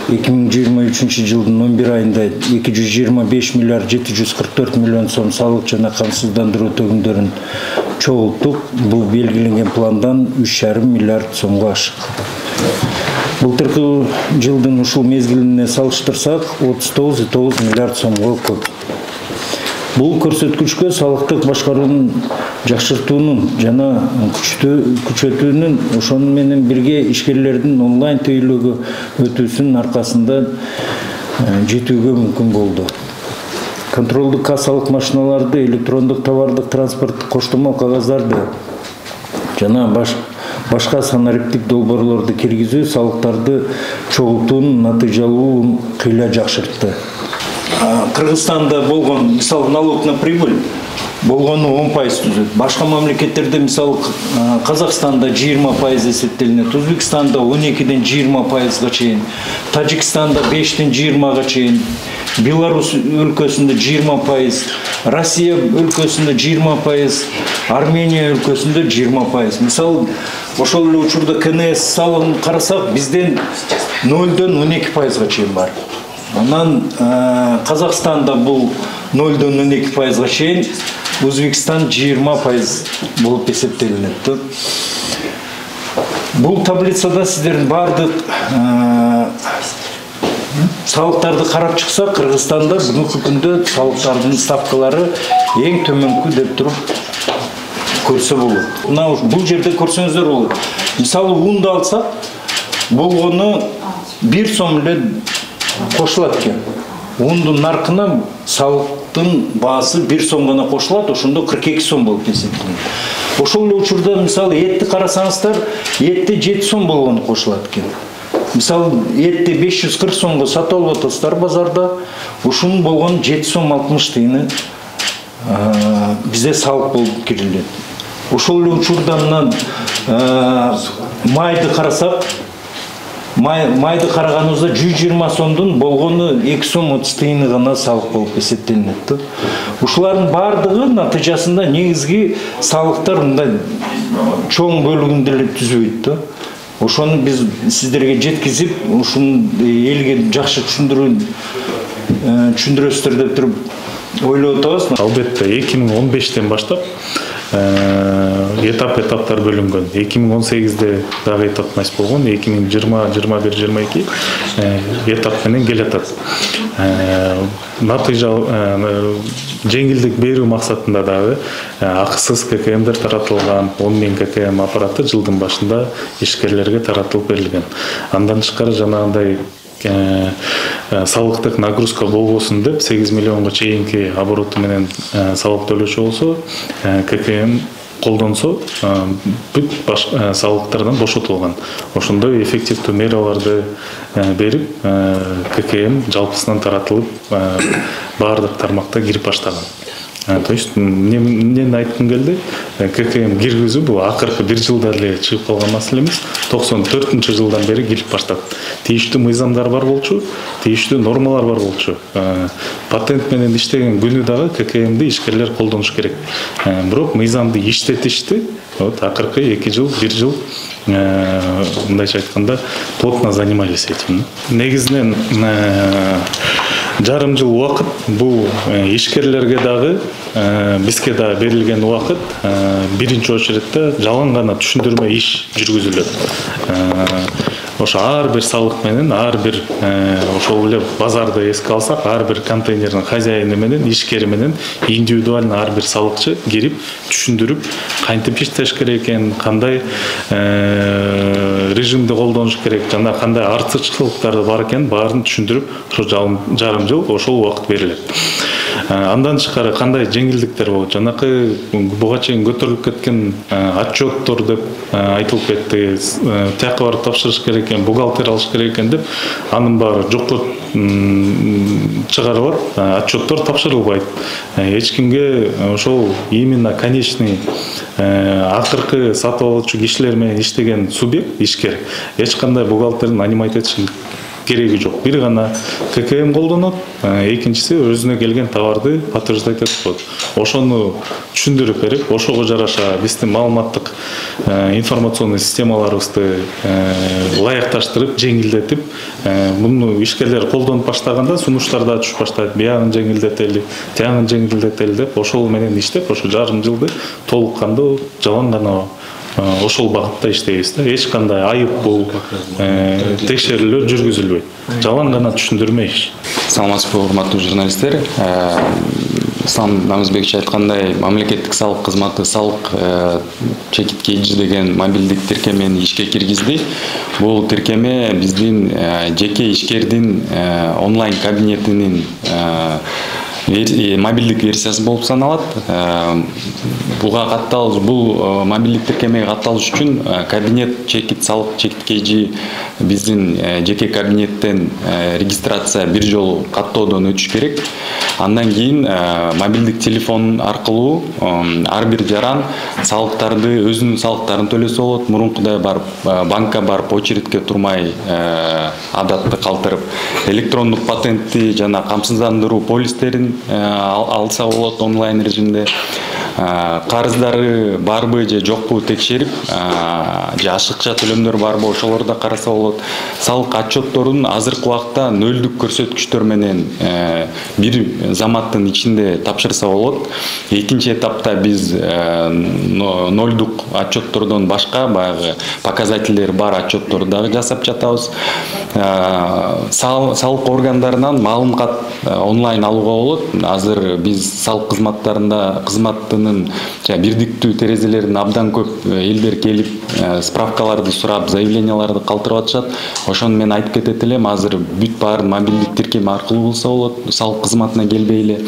2023 жылдын 11 айында 225 миллиард 744 миллион сом салык жана камсыздандыруу төгүмдөрүн чогулттук. Бул белгиленген пландан 3,5 миллиард сомго ашык. Былтыркы жылдын ушул мезгилине салыштырсак 39,9 миллиард сомго көп. Бул көрсөткүчкө салыктык башкаруунун жакшыртуунун жана күчөтүүнүн ошону менен бирге ишкерлердин онлайн тейлөөгө өтүүсүнүн аркасында жетүүгө мүмкүн болду. Контролдук кассалык машиналарды, электрондук товардык транспорттук коштомо кагаздарды жана башка санариптик долбоорлорду киргизүү салыктарды чогултуунун натыйжалуулугун кыйла жакшыртты. Кыргызстанда болгон мисалы налог на прибыль болгону 10% түзөт. Башка мамлекеттерде мисалы Казакстанда 20% эсептелинет, Өзбекстанда 12-ден 20%га чейин, Тажикстанда 5-ден 20-га чейин, Беларусь өлкөсүндө 20%, Россия өлкөсүндө 20%, Армения өлкөсүндө 20%. Мисалы ошол эле учурда КНС салыгын карасак, бизден 0-ден 12%га чейин бар. Анан Казакстанда бул 0-ден 12%га чейин, Өзбекстан 20% болуп эсептелинет. Бул таблицада сиздердин бардык салыктарды карап чыксак, Кыргызстанда бүгүнкү күндө салыктардын ставкалары эң төмөнкү деп туруп көрсө болот. Мына бул жерде көрсөңүздөр болот. Мисалы унду алсак, болгону 1 сом эле кошулат экен. Ундун наркына салыктын баасы 1 сом гана кошулат, ошондо 42 сом болуп эсептелет. Ошол эле учурда мисалы этти карасаңыздар, этти 7 сом болгону кошулат экен. Мисалы этти 540 сомго сатып алып атасыздар базарда, ушунун болгону 7 сом 60 тыйыны бизде салык болуп кирилет. Ошол эле учурда мына майды карасак, майды караганыбызда 120 сомдун болгону 2 сом 30 тыйыны гана салык болуп эсептелинет. Ушулардын бардыгы натыйжасында негизги салыктар мындай чоң бөлүгүн деле түзбөйт. Ошону биз сиздерге жеткизип, ушуну элге жакшы түшүндүрөсүздөр деп туруп ойлоп атабыз. Албетте 2015-тен баштап этаптар бөлүнгөн. 2018-де дагы этап болгон, 2020, 21, 22 этап менен келатат. Натыйжа жеңилдик берүү максатында дагы акысыз ККМдер таратылган, 10.000 ККМ аппараты жылдын башында ишкерлерге таратылып берилген. Андан тышкары жанагындай салыктык нагрузка болбосун деп 8 миллионго чейинки обороту менен салык төлөчү болсо, ККМ колдонсо бүт салыктардан бошотулган. Ошондой эффективдүү мераларды берип, ККМ жалпысынан таратылып, баардык тармакта кирип баштаган. То есть, эмнени айткым келди, ККМ киргизүү бул акыркы 1 жылда эле чыгып калган маселе эмес, 94-жылдан бери кирип баштап. Тийиштүү мыйзамдар бар болчу, тийиштүү нормалар бар болчу. Патент менен иштеген күнү дагы ККМди ишкерлер колдонуш керек. Бирок мыйзамды иштетишти, акыркы 2 жыл, 1 жыл мындайча айтканда плотно занимались этим. Негизинен жарым жыл убакыт бул ишкерлерге дагы, бизге дагы берилген убакыт биринчи очередте жалаң гана түшүндүрмө иш жүргүзүлөт. Ошо ар бир салык менен, ар бир ошол эле базарды эске алсак, ар бир контейнердин хозяйыны менен, ишкери менен индивидуально ар бир салыкчы кирип, түшүндүрүп, кантип иштеш керек экен, кандай режимди колдонуш керек, жана кандай артыкчылыктары бар экен, баарын түшүндүрүп, ошо жарым жыл ошол убакыт берилет. Андан тышкары кандай жеңилдиктер болот? Жанакы буга чейин көтөрүлүп кеткен отчеттор деп айтылып кетти. Тияка барып тапшырыш керек экен, бухгалтер алыш керек экен деп, анын баары жокко чыгарылат, отчеттор тапшырылбайт. Эч кимге ошол именно конечный акыркы сатып алуучу кишилер менен иштеген субъект, ишкер, эч кандай бухгалтерин нанимать этишин кереги жок. Бир гана ККМ колдонот, экинчиси өзүнө келген товарды подтверждать этип коет. Ошону түшүндүрүп берип, ошого жараша биздин маалыматтык информационный системаларыбызды ылайыкташтырып, жеңилдетип, муну ишкерлер колдонуп баштаганда сунуштар да түшүп баштайт. Биягын жеңилдетели, тиягын жеңилдетели деп, ошол менен иштеп, ошо жарым жылды толук кандуу жалаң гана ошол багытта иштейбиз да. Эч кандай айып бул текшерүүлөр жүргүзүлбөйт. Жалаң гана түшүндүрмө иш. Саламатсызбы, урматтуу журналисттер. Ислам Намызбекович айткандай, мамлекеттик салык кызматы салык чекит KG деген мобилдик тиркемени ишке киргизди. Бул тиркеме биздин жеке ишкердин онлайн кабинетинин мобилдик версиясы болуп саналат. Бул мобилдик тиркемеге катталыш үчүн кабинет чекит салык чекит KG биздин жеке кабинеттен регистрация бир жолу каттоодон өтүш керек. Андан кийин мобилдик телефон аркылуу ар бир жаран салыктарды, өзүнүн салыктарын төлөсө болот. Мурункудай барып банкка барып очередке турмай адатты калтырып, электрондук патентти жана камсыздандыруу полистерин алса болот онлайн режимде. Карыздары барбы же жокпу текшерип, же ашыкча төлөмдөр барбы ошолорду да караса болот. Салык отчетторун азыркы убакта нөлдүк көрсөткүчтөр менен бир заматтын ичинде тапшырса болот. Экинчи этапта биз нолдук отчеттордон башка баягы показательдери бар отчетторду дагы жасап жатабыз. Салык органдарынан маалым кат онлайн алууга болот. Азыр биз салык кызматтынын бирдиктүү терезелерин абдан көп элдер келип справкаларды сурап, заявленияларды калтырып атышат. Ошону мен айтып кетет элем, азыр бүт баары мобилдик тиркеме аркылуу болсо болот, салык кызматына келбей эле.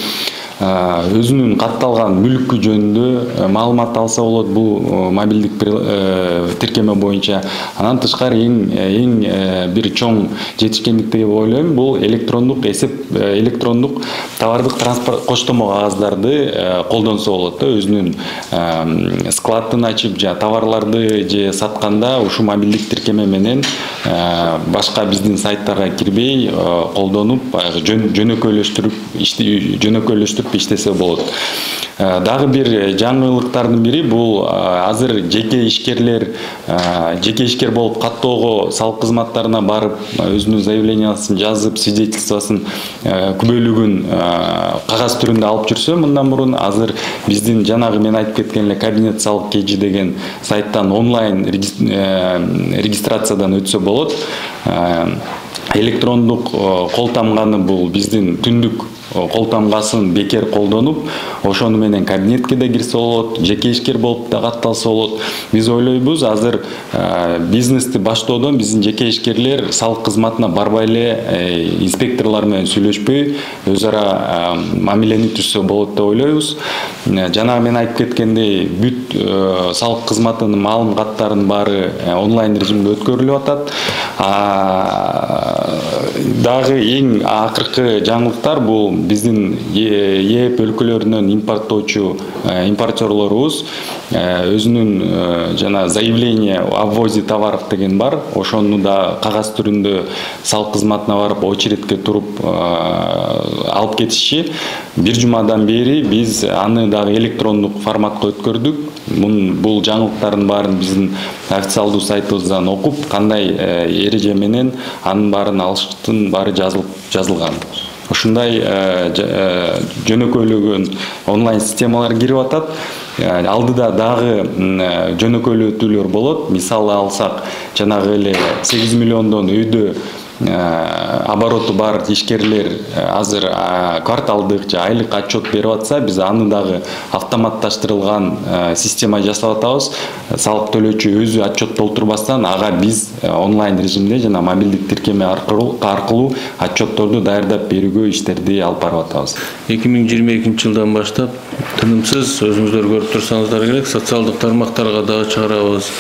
Өзүнүн катталган мүлкү жөнүндө маалымат алса болот бул мобилдик тиркеме боюнча. Андан тышкары эң бир чоң жетишкендик деп ойлойм, бул электрондук электрондук товардык транспорт коштомо кагаздарды колдонсо болот да. Өзүнүн складын ачып, товарларды же сатканда ушу мобилдик тиркеме менен башка биздин сайттарга кирбей колдонуп, жөнөкөйлөштүрүп иштесе болот. Дагы бир жаңылыктардын бири бул азыр жеке ишкер болуп каттоого салык кызматтарына барып өзүнүн заявлениясын жазып, свидетельствосын күбөлүгүн кагаз түрүндө алып жүрсө, мындан мурун азыр биздин жанагы мен айтып кеткен эле кабинет салык KG деген сайттан онлайн регистрациядан өтсө болот. Электрондук кол тамганы бул биздин түндүк кол тамгасын бекер колдонуп, ошону менен кабинетке да кирсе болот, жеке ишкер болуп да катталса болот. Биз ойлойбуз, азыр бизнести баштоодон биздин жеке ишкерлер салык кызматына барбай эле инспекторлор менен сүйлөшпөй, өз ара мамилени түзсө болот деп ойлойбуз. Жана мен айтып кеткендей, бүт салык кызматынын маалым каттарынын баары онлайн режимде өткөрүлүп атат. Дагы эң акыркы жаңылыктар бул биздин ЕЭП өлкөлөрүнөн импортерлорубуз өзүнүн жана заявление о ввозе товаров деген бар. Ошону да кагаз түрүндө салык кызматына барып очередке туруп алып кетишчи. Бир жумадан бери биз аны дагы электрондук форматка өткөрдүк. Бул жаңылыктардын баарын биздин официалдуу сайтыбыздан окуп, кандай эреже менен анын баарын алыштын баары жазылган. Ушундай жөнөкөйлөгөн онлайн системалар кирип атат. Алдыда дагы жөнөкөйлөтүүлөр болот. Мисалы алсак, жанагы эле 8 миллиондон өйдө обороту бар ишкерлер азыр кварталдык же айлык отчет берип атса, биз аны дагы автоматташтырылган система жасап атабыз. Салык төлөөчү өзү отчет толтурбастан, ага биз онлайн режимде жана мобилдик тиркеме аркылуу отчетторду даярдап берүүгө иштерди алып барып атабыз. 2022 жылдан баштап тынымсыз, өзүңүздөр көрүп турсаңыздар керек, социалдык тармактарга дагы чыгарабыз.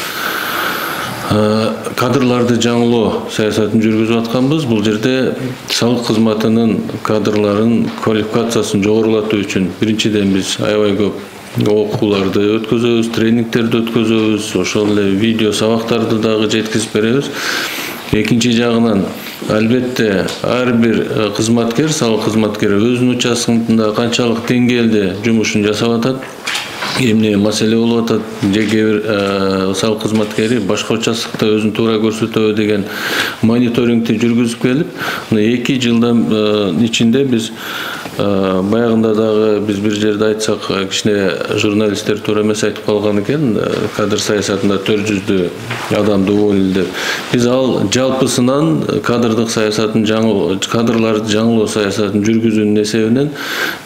Кадрларды жаңылоо саясатын жүргүзүп атканбыз. Бул жерде салык кызматынын кадрларын квалификациясын жогорулатуу үчүн биринчиден биз аябай көп окууларды өткөзөбүз, тренингтерди өткөзөбүз, ошол эле видео сабактарды дагы жеткизип беребиз. Экинчи жагынан албетте ар бир кызматкер, салык кызматкери өзүнүн участкасында канчалык деңгээлде жумушун жасап атат, эмне маселе болуп атат, же кээ бир салык кызматкери башка участкта өзүн туура көрсөтөбү деген мониторингди жүргүзүп келип, 2 жылдан ичинде биз баягында дагы биз бир жерде айтсак, кичине журналисттер туура эмес айтып калган экен, кадр саясатында 400 адамды уволили деп. Биз ал жалпысынан кадрдык саясатын кадрларды жаңылоо саясатын жүргүзүүнүн эсебинен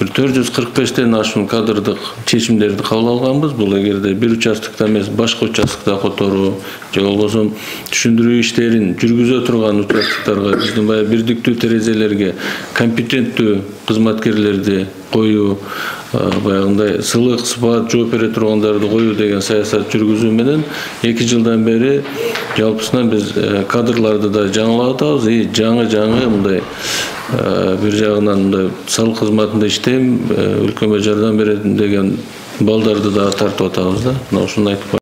бир 445тен ашуун кадрдык чечимдерди кабыл алганбыз. Бул эгерде бир участкта эмес, башка участкта которуу же болбосо түшүндүрүү иштерин жүргүзө турган участкаларга биздин баягы бирдиктүү терезелерге компетенттүү кызматкерлерди коюу, баягындай сылык, сыпат жооп бере тургандарды коюу деген саясат жүргүзүү менен 2 жылдан бери жалпысынан биз кадрларды да жаңылап атабыз. Жаңы мындай бир жагынан мындай салык кызматында иштейм, өлкөмө жардам берем деген балдарды да тартып атабыз да. Мына ушуну айтып